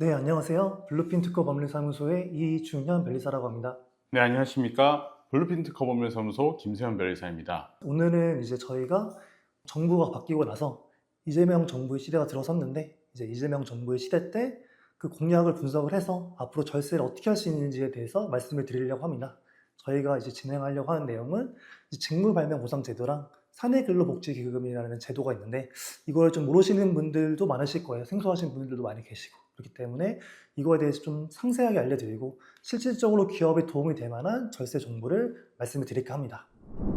네, 안녕하세요. 블루핀 특허 법률사무소의 이준현 변리사라고 합니다. 네, 안녕하십니까. 블루핀 특허 법률사무소 김세현 변리사입니다. 오늘은 이제 저희가 정부가 바뀌고 나서 이재명 정부의 시대가 들어섰는데, 이제 이재명 정부의 시대 때 그 공약을 분석을 해서 앞으로 절세를 어떻게 할 수 있는지에 대해서 말씀을 드리려고 합니다. 저희가 이제 진행하려고 하는 내용은 직무발명보상제도랑 사내근로복지기금이라는 제도가 있는데, 이걸 좀 모르시는 분들도 많으실 거예요. 생소하신 분들도 많이 계시고. 그렇기 때문에 이거에 대해서 좀 상세하게 알려드리고 실질적으로 기업에 도움이 될 만한 절세 정보를 말씀을 드릴까 합니다.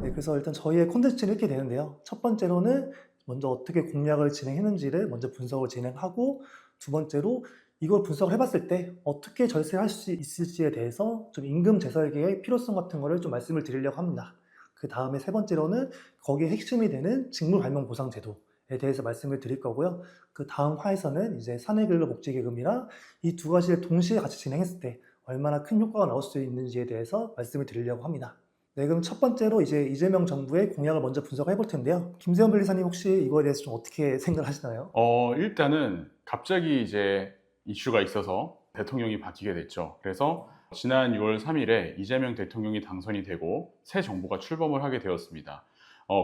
네, 그래서 일단 저희의 콘텐츠는 이렇게 되는데요. 첫 번째로는 먼저 어떻게 공약을 진행했는지를 먼저 분석을 진행하고, 두 번째로 이걸 분석을 해봤을 때 어떻게 절세를 할 수 있을지에 대해서 좀 임금 재설계의 필요성 같은 거를 좀 말씀을 드리려고 합니다. 그 다음에 세 번째로는 거기에 핵심이 되는 직무발명보상제도에 대해서 말씀을 드릴 거고요. 그 다음 화에서는 이제 사내근로복지기금이랑 이 두 가지를 동시에 같이 진행했을 때 얼마나 큰 효과가 나올 수 있는지에 대해서 말씀을 드리려고 합니다. 네, 그럼 첫 번째로 이제 이재명 정부의 공약을 먼저 분석해 볼 텐데요. 김세현 변리사님 혹시 이거에 대해서 좀 어떻게 생각을 하시나요? 일단은 갑자기 이제 이슈가 있어서 대통령이 바뀌게 됐죠. 그래서 지난 6월 3일에 이재명 대통령이 당선이 되고 새 정부가 출범을 하게 되었습니다.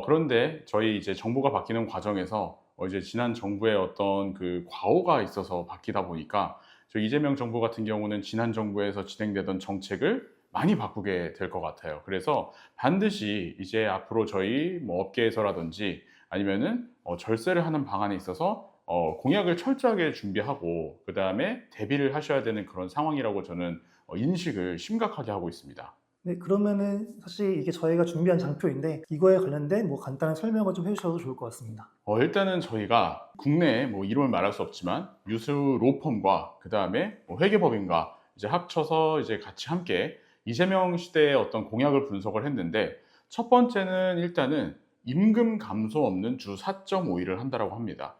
그런데 저희 이제 정부가 바뀌는 과정에서 이제 지난 정부의 어떤 그 과오가 있어서 바뀌다 보니까 저 이재명 정부 같은 경우는 지난 정부에서 진행되던 정책을 많이 바꾸게 될 것 같아요. 그래서 반드시 이제 앞으로 저희 뭐 업계에서라든지 아니면은 절세를 하는 방안에 있어서 공약을 철저하게 준비하고 그 다음에 대비를 하셔야 되는 그런 상황이라고 저는 인식을 심각하게 하고 있습니다. 네, 그러면은 사실 이게 저희가 준비한 장표인데 이거에 관련된 뭐 간단한 설명을 좀 해주셔도 좋을 것 같습니다. 일단은 저희가 국내에 뭐 이름을 말할 수 없지만 유수 로펌과 그 다음에 회계법인과 이제 합쳐서 이제 같이 함께 이재명 시대의 어떤 공약을 분석을 했는데, 첫 번째는 일단은 임금 감소 없는 주 4.5일을 한다라고 합니다.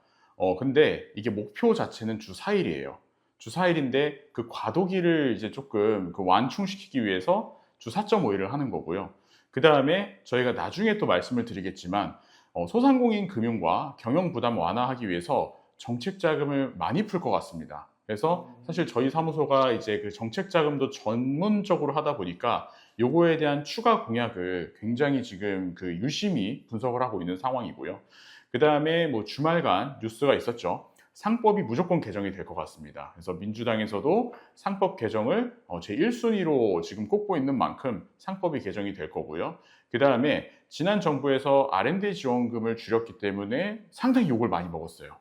근데 이게 목표 자체는 주 4일이에요. 주 4일인데 그 과도기를 이제 조금 그 완충시키기 위해서 주 4.5일을 하는 거고요. 그 다음에 저희가 나중에 또 말씀을 드리겠지만 소상공인 금융과 경영 부담 완화하기 위해서 정책 자금을 많이 풀 것 같습니다. 그래서 사실 저희 사무소가 이제 그 정책 자금도 전문적으로 하다 보니까 요거에 대한 추가 공약을 굉장히 지금 그 유심히 분석을 하고 있는 상황이고요. 그 다음에 뭐 주말간 뉴스가 있었죠. 상법이 무조건 개정이 될 것 같습니다. 그래서 민주당에서도 상법 개정을 제 1순위로 지금 꼽고 있는 만큼 상법이 개정이 될 거고요. 그 다음에 지난 정부에서 R&D 지원금을 줄였기 때문에 상당히 욕을 많이 먹었어요.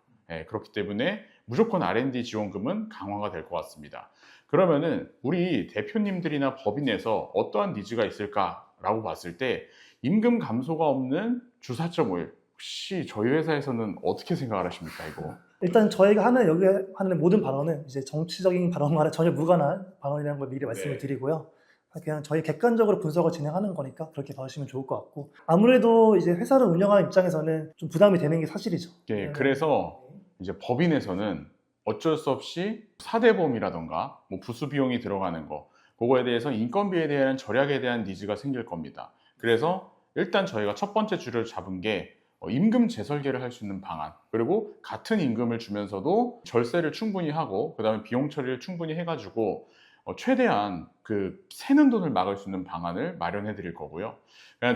그렇기 때문에 무조건 R&D 지원금은 강화가 될 것 같습니다. 그러면은 우리 대표님들이나 법인에서 어떠한 니즈가 있을까라고 봤을 때 임금 감소가 없는 주 4.5일, 혹시 저희 회사에서는 어떻게 생각을 하십니까, 이거? 일단 저희가 여기 하는 모든 발언은 이제 정치적인 발언과는 전혀 무관한 발언이라는 걸 미리 말씀을 네. 드리고요. 그냥 저희 객관적으로 분석을 진행하는 거니까 그렇게 봐주시면 좋을 것 같고, 아무래도 이제 회사를 운영하는 입장에서는 좀 부담이 되는 게 사실이죠. 네, 그래서 이제 법인에서는 어쩔 수 없이 사대보험이라던가 뭐 부수 비용이 들어가는 거, 그거에 대해서 인건비에 대한 절약에 대한 니즈가 생길 겁니다. 그래서 일단 저희가 첫 번째 줄을 잡은 게 임금 재설계를 할 수 있는 방안, 그리고 같은 임금을 주면서도 절세를 충분히 하고 그 다음에 비용 처리를 충분히 해가지고 최대한 그 새는 돈을 막을 수 있는 방안을 마련해 드릴 거고요.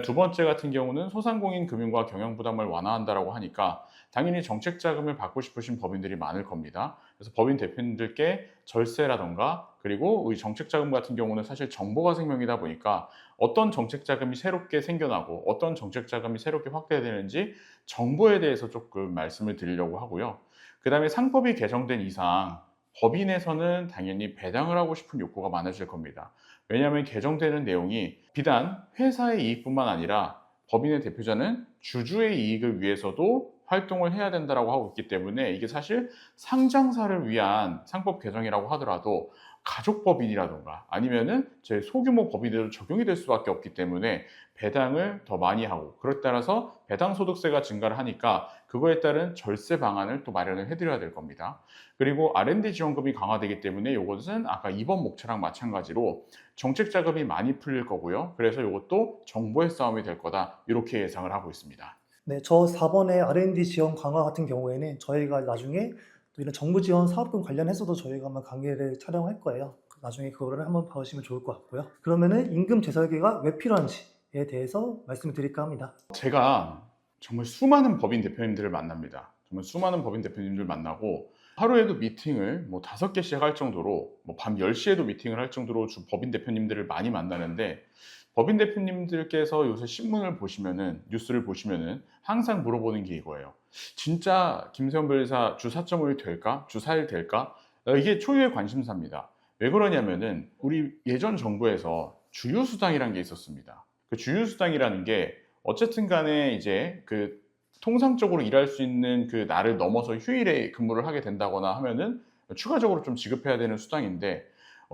두 번째 같은 경우는 소상공인 금융과 경영 부담을 완화한다라고 하니까 당연히 정책 자금을 받고 싶으신 법인들이 많을 겁니다. 그래서 법인 대표님들께 절세라던가, 그리고 우리 정책 자금 같은 경우는 사실 정보가 생명이다 보니까 어떤 정책 자금이 새롭게 생겨나고 어떤 정책 자금이 새롭게 확대되는지 정보에 대해서 조금 말씀을 드리려고 하고요. 그 다음에 상법이 개정된 이상 법인에서는 당연히 배당을 하고 싶은 욕구가 많아질 겁니다. 왜냐하면 개정되는 내용이 비단 회사의 이익뿐만 아니라 법인의 대표자는 주주의 이익을 위해서도 활동을 해야 된다고 하고 있기 때문에 이게 사실 상장사를 위한 상법 개정이라고 하더라도 가족법인이라던가 아니면은 제 소규모 법인에도 적용이 될 수밖에 없기 때문에 배당을 더 많이 하고, 그에 따라서 배당소득세가 증가를 하니까 그거에 따른 절세 방안을 또 마련을 해드려야 될 겁니다. 그리고 R&D 지원금이 강화되기 때문에 이것은 아까 2번 목차랑 마찬가지로 정책 자금이 많이 풀릴 거고요. 그래서 이것도 정보의 싸움이 될 거다, 이렇게 예상을 하고 있습니다. 네, 저 4번의 R&D 지원 강화 같은 경우에는 저희가 나중에 또 이런 정부 지원 사업금 관련해서도 저희가 아마 강의를 촬영할 거예요. 나중에 그거를 한번 봐주시면 좋을 것 같고요. 그러면은 임금 재설계가 왜 필요한지에 대해서 말씀을 드릴까 합니다. 제가 정말 수많은 법인 대표님들을 만납니다. 정말 수많은 법인 대표님들 만나고 하루에도 미팅을 뭐 5개씩 할 정도로 뭐 밤 10시에도 미팅을 할 정도로 법인 대표님들을 많이 만나는데, 법인 대표님들께서 요새 신문을 보시면은, 뉴스를 보시면은 항상 물어보는 게 이거예요. 진짜 김세현 변호사 주 4.5일 될까? 주 4일 될까? 이게 초유의 관심사입니다. 왜 그러냐면은 우리 예전 정부에서 주휴수당이라는 게 있었습니다. 그 주휴수당이라는 게 어쨌든 간에 이제 그 통상적으로 일할 수 있는 그 날을 넘어서 휴일에 근무를 하게 된다거나 하면은 추가적으로 좀 지급해야 되는 수당인데,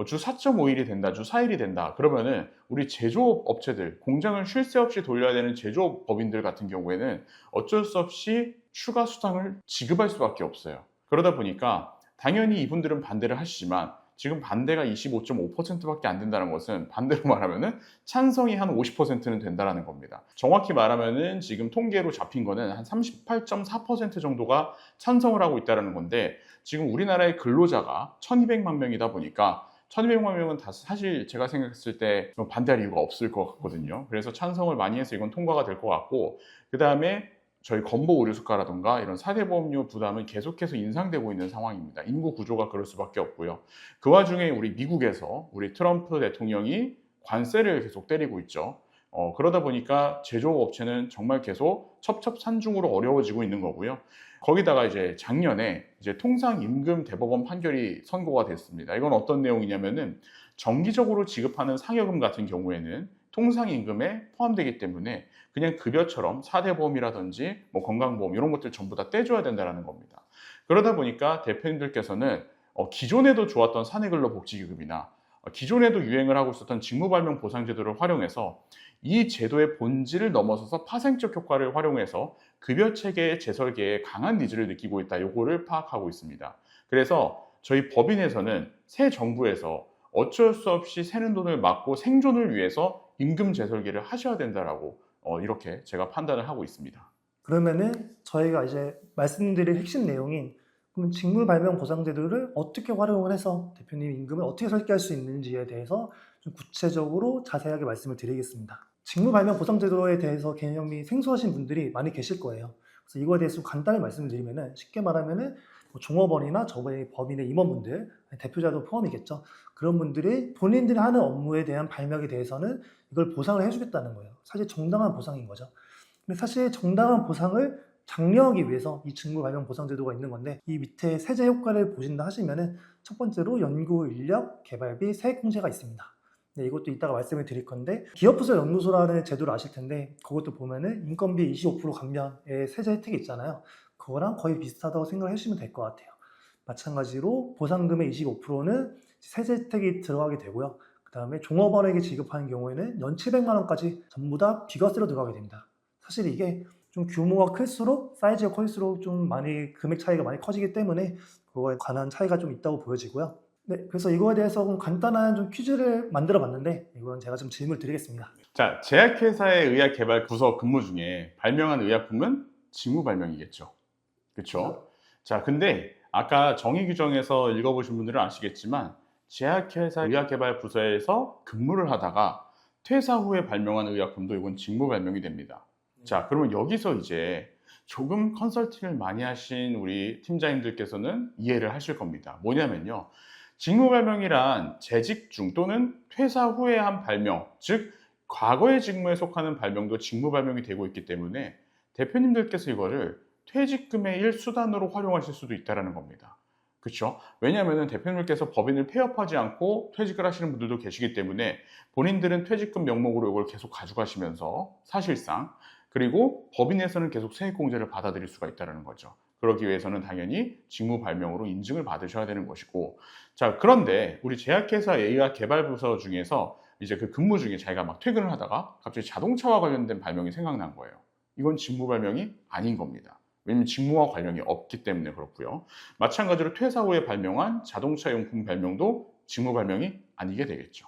주 4.5일이 된다, 주 4일이 된다 그러면은 우리 제조업 업체들, 공장을 쉴 새 없이 돌려야 되는 제조업 법인들 같은 경우에는 어쩔 수 없이 추가 수당을 지급할 수밖에 없어요. 그러다 보니까 당연히 이분들은 반대를 하시지만, 지금 반대가 25.5%밖에 안 된다는 것은 반대로 말하면은 찬성이 한 50%는 된다는 겁니다. 정확히 말하면은 지금 통계로 잡힌 거는 한 38.4% 정도가 찬성을 하고 있다는 건데, 지금 우리나라의 근로자가 1200만 명이다 보니까 1200만 명은 다 사실 제가 생각했을 때 반대할 이유가 없을 것 같거든요. 그래서 찬성을 많이 해서 이건 통과가 될 것 같고, 그 다음에 저희 건보 의료수가라든가 이런 사대보험료 부담은 계속해서 인상되고 있는 상황입니다. 인구 구조가 그럴 수밖에 없고요. 그 와중에 우리 미국에서 우리 트럼프 대통령이 관세를 계속 때리고 있죠. 그러다 보니까 제조업 업체는 정말 계속 첩첩산중으로 어려워지고 있는 거고요. 거기다가 이제 작년에 이제 통상임금 대법원 판결이 선고가 됐습니다. 이건 어떤 내용이냐면은 정기적으로 지급하는 상여금 같은 경우에는 통상임금에 포함되기 때문에 그냥 급여처럼 사대보험이라든지 뭐 건강보험 이런 것들 전부 다 떼줘야 된다는 겁니다. 그러다 보니까 대표님들께서는 기존에도 좋았던 사내근로복지기금이나 기존에도 유행을 하고 있었던 직무발명 보상제도를 활용해서 이 제도의 본질을 넘어서서 파생적 효과를 활용해서 급여체계의 재설계에 강한 니즈를 느끼고 있다. 요거를 파악하고 있습니다. 그래서 저희 법인에서는 새 정부에서 어쩔 수 없이 새는 돈을 막고 생존을 위해서 임금 재설계를 하셔야 된다라고 이렇게 제가 판단을 하고 있습니다. 그러면은 저희가 이제 말씀드릴 핵심 내용인 그럼 직무발명보상제도를 어떻게 활용을 해서 대표님 임금을 어떻게 설계할 수 있는지에 대해서 좀 구체적으로 자세하게 말씀을 드리겠습니다. 직무발명보상제도에 대해서 개념이 생소하신 분들이 많이 계실 거예요. 그래서 이거에 대해서 간단히 말씀을 드리면은 쉽게 말하면은 뭐 종업원이나 저희 법인의 임원분들, 대표자도 포함이겠죠. 그런 분들이 본인들이 하는 업무에 대한 발명에 대해서는 이걸 보상을 해주겠다는 거예요. 사실 정당한 보상인 거죠. 근데 사실 정당한 보상을 장려하기 위해서 이 직무발명보상제도가 있는 건데, 이 밑에 세제 효과를 보신다 하시면은 첫 번째로 연구, 인력, 개발비, 세액공제가 있습니다. 네, 이것도 이따가 말씀을 드릴 건데, 기업부설 연구소라는 제도를 아실 텐데 그것도 보면은 인건비 25% 감면의 세제 혜택이 있잖아요. 그거랑 거의 비슷하다고 생각을 해주시면 될 것 같아요. 마찬가지로 보상금의 25%는 세제 혜택이 들어가게 되고요. 그 다음에 종업원에게 지급하는 경우에는 연 700만 원까지 전부 다 비과세로 들어가게 됩니다. 사실 이게 좀 규모가 클수록, 사이즈가 클수록 좀 많이 금액 차이가 많이 커지기 때문에 그거에 관한 차이가 좀 있다고 보여지고요. 네, 그래서 이거에 대해서 간단한 좀 퀴즈를 만들어 봤는데 이건 제가 좀 질문을 드리겠습니다. 자, 제약회사의 의학개발 부서 근무 중에 발명한 의약품은 직무발명이겠죠. 그렇죠? 자, 근데 아까 정의규정에서 읽어보신 분들은 아시겠지만 제약회사 의학개발 부서에서 근무를 하다가 퇴사 후에 발명한 의약품도 이건 직무발명이 됩니다. 자, 그러면 여기서 이제 조금 컨설팅을 많이 하신 우리 팀장님들께서는 이해를 하실 겁니다. 뭐냐면요, 직무발명이란 재직 중 또는 퇴사 후에 한 발명, 즉 과거의 직무에 속하는 발명도 직무발명이 되고 있기 때문에 대표님들께서 이거를 퇴직금의 일수단으로 활용하실 수도 있다는 겁니다. 그렇죠? 왜냐하면 대표님들께서 법인을 폐업하지 않고 퇴직을 하시는 분들도 계시기 때문에 본인들은 퇴직금 명목으로 이걸 계속 가져가시면서 사실상, 그리고 법인에서는 계속 세액공제를 받아들일 수가 있다는 거죠. 그러기 위해서는 당연히 직무 발명으로 인증을 받으셔야 되는 것이고, 자, 그런데 우리 제약회사 의학개발부서 중에서 이제 그 근무 중에 자기가 막 퇴근을 하다가 갑자기 자동차와 관련된 발명이 생각난 거예요. 이건 직무 발명이 아닌 겁니다. 왜냐면 직무와 관련이 없기 때문에 그렇고요. 마찬가지로 퇴사 후에 발명한 자동차 용품 발명도 직무 발명이 아니게 되겠죠.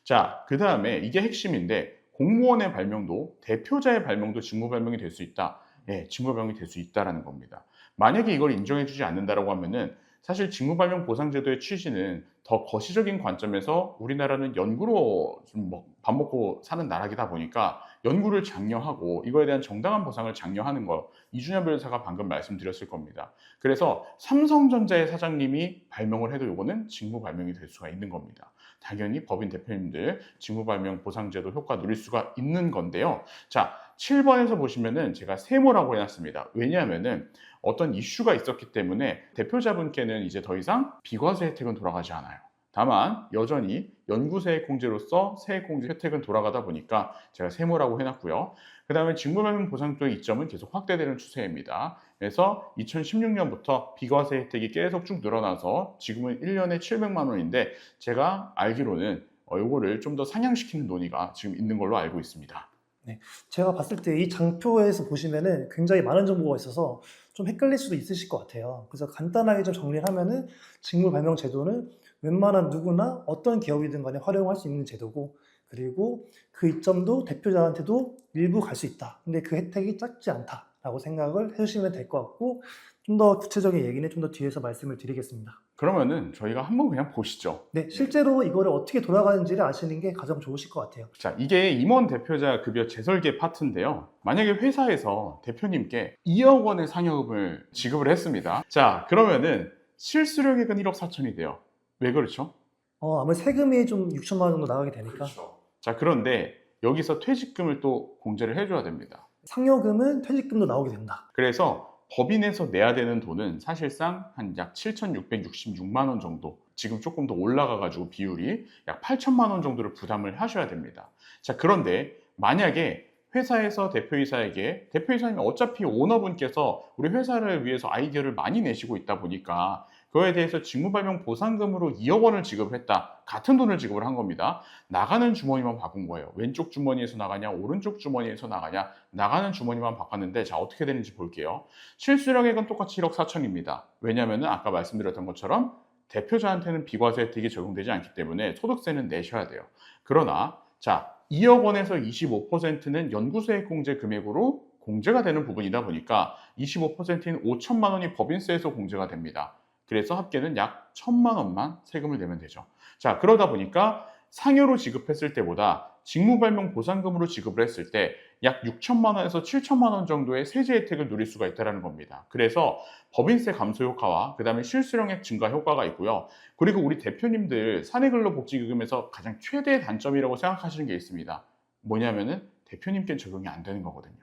자, 그 다음에 이게 핵심인데, 공무원의 발명도, 대표자의 발명도 직무 발명이 될 수 있다. 예, 직무 발명이 될 수 있다라는 겁니다. 만약에 이걸 인정해주지 않는다라고 하면은 사실 직무발명보상제도의 취지는 더 거시적인 관점에서 우리나라는 연구로 좀 밥 먹고 사는 나라이다 보니까 연구를 장려하고 이거에 대한 정당한 보상을 장려하는 거, 이준현 변호사가 방금 말씀드렸을 겁니다. 그래서 삼성전자의 사장님이 발명을 해도 이거는 직무발명이 될 수가 있는 겁니다. 당연히 법인 대표님들 직무발명 보상제도 효과 누릴 수가 있는 건데요. 자, 7번에서 보시면은 제가 세모라고 해놨습니다. 왜냐하면은 어떤 이슈가 있었기 때문에 대표자분께는 이제 더 이상 비과세 혜택은 돌아가지 않아요. 다만 여전히 연구세액공제로서 세액공제 혜택은 돌아가다 보니까 제가 세모라고 해놨고요. 그 다음에 직무발명 보상제도의 이점은 계속 확대되는 추세입니다. 그래서 2016년부터 비과세 혜택이 계속 쭉 늘어나서 지금은 1년에 700만 원인데 제가 알기로는 이거를 좀 더 상향시키는 논의가 지금 있는 걸로 알고 있습니다. 네, 제가 봤을 때 이 장표에서 보시면은 굉장히 많은 정보가 있어서 좀 헷갈릴 수도 있으실 것 같아요. 그래서 간단하게 좀 정리를 하면은 직무발명 제도는 웬만한 누구나 어떤 기업이든 간에 활용할 수 있는 제도고, 그리고 그 이점도 대표자한테도 일부 갈 수 있다. 근데 그 혜택이 작지 않다라고 생각을 해주시면 될 것 같고, 좀 더 구체적인 얘기는 좀 더 뒤에서 말씀을 드리겠습니다. 그러면은 저희가 한번 그냥 보시죠. 네, 실제로 이거를 어떻게 돌아가는지를 아시는 게 가장 좋으실 것 같아요. 자, 이게 임원 대표자 급여 재설계 파트인데요. 만약에 회사에서 대표님께 2억 원의 상여금을 지급을 했습니다. 자, 그러면은 실수령액은 1억 4천이 돼요. 왜 그렇죠? 아무래도 세금이 좀 6천만 원 정도 나가게 되니까. 그렇죠. 자, 그런데 여기서 퇴직금을 또 공제를 해줘야 됩니다. 상여금은 퇴직금도 나오게 된다. 그래서 법인에서 내야 되는 돈은 사실상 한 약 7,666만 원 정도, 지금 조금 더 올라가가지고 비율이 약 8천만 원 정도를 부담을 하셔야 됩니다. 자, 그런데 만약에 회사에서 대표이사에게, 대표이사님이 어차피 오너분께서 우리 회사를 위해서 아이디어를 많이 내시고 있다 보니까 그거에 대해서 직무발명 보상금으로 2억 원을 지급했다. 같은 돈을 지급을 한 겁니다. 나가는 주머니만 바꾼 거예요. 왼쪽 주머니에서 나가냐, 오른쪽 주머니에서 나가냐, 나가는 주머니만 바꿨는데, 자, 어떻게 되는지 볼게요. 실수령액은 똑같이 1억 4천입니다. 왜냐하면 아까 말씀드렸던 것처럼 대표자한테는 비과세 혜택이 적용되지 않기 때문에 소득세는 내셔야 돼요. 그러나 자, 2억 원에서 25%는 연구세액공제 금액으로 공제가 되는 부분이다 보니까 25%인 5천만 원이 법인세에서 공제가 됩니다. 그래서 합계는 약 1,000만 원만 세금을 내면 되죠. 자, 그러다 보니까 상여로 지급했을 때보다 직무발명 보상금으로 지급을 했을 때 약 6천만 원에서 7천만 원 정도의 세제 혜택을 누릴 수가 있다는 겁니다. 그래서 법인세 감소 효과와 그 다음에 실수령액 증가 효과가 있고요. 그리고 우리 대표님들 사내근로복지기금에서 가장 최대의 단점이라고 생각하시는 게 있습니다. 뭐냐면은 대표님께 적용이 안 되는 거거든요.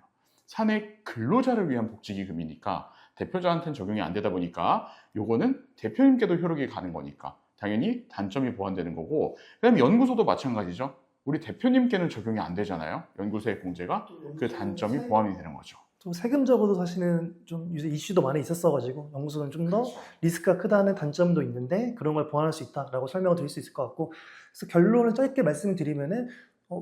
사내 근로자를 위한 복지기금이니까 대표자한테는 적용이 안 되다 보니까 요거는 대표님께도 효력이 가는 거니까 당연히 단점이 보완되는 거고, 그 다음에 연구소도 마찬가지죠. 우리 대표님께는 적용이 안 되잖아요. 연구소의 공제가. 그 단점이 보완이 되는 거죠. 좀 세금적으로도 사실은 좀 요새 이슈도 많이 있었어가지고 연구소는 좀 더 리스크가 크다는 단점도 있는데 그런 걸 보완할 수 있다라고 설명을 드릴 수 있을 것 같고, 그래서 결론을 짧게 말씀을 드리면은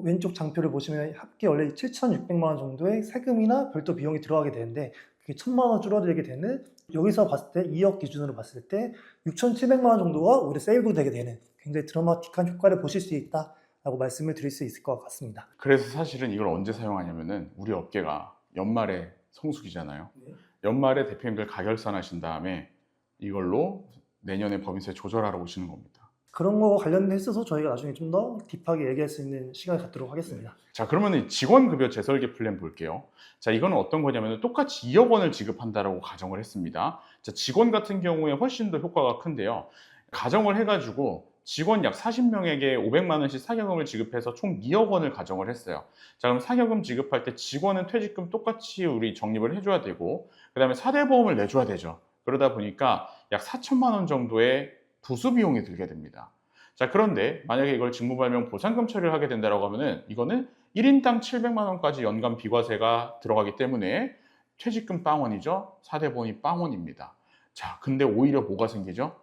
왼쪽 장표를 보시면 합계 원래 7,600만 원 정도의 세금이나 별도 비용이 들어가게 되는데 그게 1,000만 원 줄어들게 되는, 여기서 봤을 때 2억 기준으로 봤을 때 6,700만 원 정도가 오히려 세이브 되게 되는 굉장히 드라마틱한 효과를 보실 수 있다라고 말씀을 드릴 수 있을 것 같습니다. 그래서 사실은 이걸 언제 사용하냐면은 우리 업계가 연말에 성수기잖아요. 연말에 대표님들 가결산하신 다음에 이걸로 내년에 법인세 조절하러 오시는 겁니다. 그런 거와 관련해서 저희가 나중에 좀 더 딥하게 얘기할 수 있는 시간을 갖도록 하겠습니다. 자, 그러면 직원급여 재설계 플랜 볼게요. 자, 이거는 어떤 거냐면 똑같이 2억 원을 지급한다라고 가정을 했습니다. 자, 직원 같은 경우에 훨씬 더 효과가 큰데요. 가정을 해가지고 직원 약 40명에게 500만 원씩 사격금을 지급해서 총 2억 원을 가정을 했어요. 자, 그럼 사격금 지급할 때 직원은 퇴직금 똑같이 우리 적립을 해줘야 되고, 그 다음에 사대보험을 내줘야 되죠. 그러다 보니까 약 4천만 원 정도의 부수 비용이 들게 됩니다. 자, 그런데 만약에 이걸 직무발명 보상금 처리를 하게 된다고 하면은 이거는 1인당 700만 원까지 연간 비과세가 들어가기 때문에 퇴직금 빵원이죠. 사대보험이 빵원입니다. 자, 근데 오히려 뭐가 생기죠?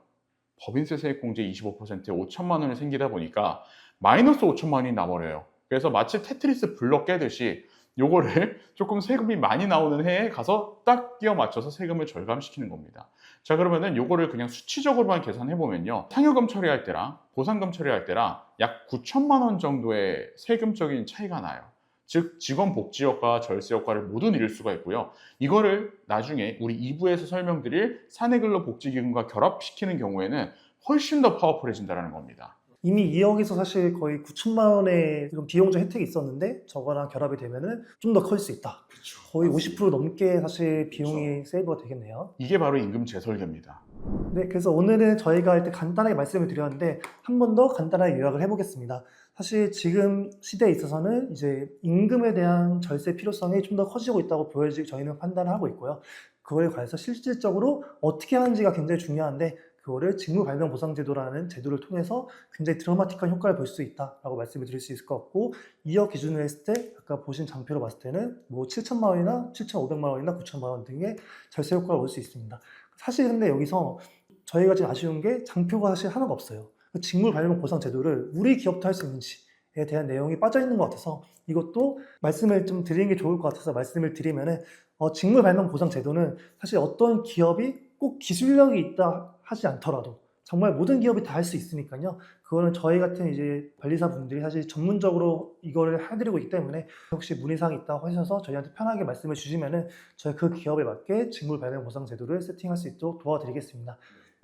법인세 세액공제 25%에 5천만 원이 생기다 보니까 마이너스 5천만 원이 나버려요. 그래서 마치 테트리스 블럭 깨듯이 요거를 조금 세금이 많이 나오는 해에 가서 딱 끼워 맞춰서 세금을 절감시키는 겁니다. 자, 그러면은 요거를 그냥 수치적으로만 계산해 보면요, 상여금 처리할 때랑 보상금 처리할 때랑 약 9천만 원 정도의 세금적인 차이가 나요. 즉 직원 복지효과, 절세 효과를 모두 누릴 수가 있고요. 이거를 나중에 우리 2부에서 설명드릴 사내근로복지기금과 결합시키는 경우에는 훨씬 더 파워풀해진다는 겁니다. 이미 2억에서 사실 거의 9천만 원의 이런 비용적 혜택이 있었는데 저거랑 결합이 되면은 좀 더 커질 수 있다. 거의 50% 넘게 사실 비용이 세이브가 되겠네요. 이게 바로 임금 재설계입니다. 네, 그래서 오늘은 저희가 일단 간단하게 말씀을 드렸는데 한 번 더 간단하게 요약을 해보겠습니다. 사실 지금 시대에 있어서는 이제 임금에 대한 절세 필요성이 좀 더 커지고 있다고 보여지고 저희는 판단을 하고 있고요. 그거에 관해서 실질적으로 어떻게 하는지가 굉장히 중요한데 그거를 직무발명보상제도라는 제도를 통해서 굉장히 드라마틱한 효과를 볼 수 있다라고 말씀을 드릴 수 있을 것 같고 2억 기준으로 했을 때 아까 보신 장표로 봤을 때는 뭐 7천만 원이나 7,500만 원이나 9천만 원 등의 절세 효과가 올 수 있습니다. 사실 근데 여기서 저희가 지금 아쉬운 게 장표가 사실 하나가 없어요. 직무발명보상제도를 우리 기업도 할 수 있는지에 대한 내용이 빠져 있는 것 같아서 이것도 말씀을 좀 드리는 게 좋을 것 같아서 말씀을 드리면은 직무발명보상제도는 사실 어떤 기업이 꼭 기술력이 있다 하지 않더라도 정말 모든 기업이 다 할 수 있으니까요. 그거는 저희 같은 이제 관리사 분들이 사실 전문적으로 이거를 해드리고 있기 때문에 혹시 문의사항이 있다고 하셔서 저희한테 편하게 말씀을 주시면은 저희 그 기업에 맞게 직무발명보상제도를 세팅할 수 있도록 도와드리겠습니다.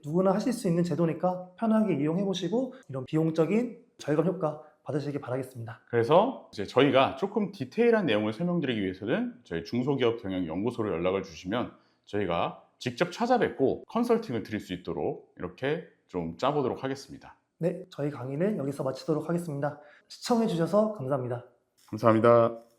누구나 하실 수 있는 제도니까 편하게 이용해 보시고 이런 비용적인 절감 효과 받으시길 바라겠습니다. 그래서 이제 저희가 조금 디테일한 내용을 설명드리기 위해서는 저희 중소기업 경영 연구소로 연락을 주시면 저희가 직접 찾아뵙고 컨설팅을 드릴 수 있도록 이렇게 좀 짜보도록 하겠습니다. 네, 저희 강의는 여기서 마치도록 하겠습니다. 시청해 주셔서 감사합니다. 감사합니다.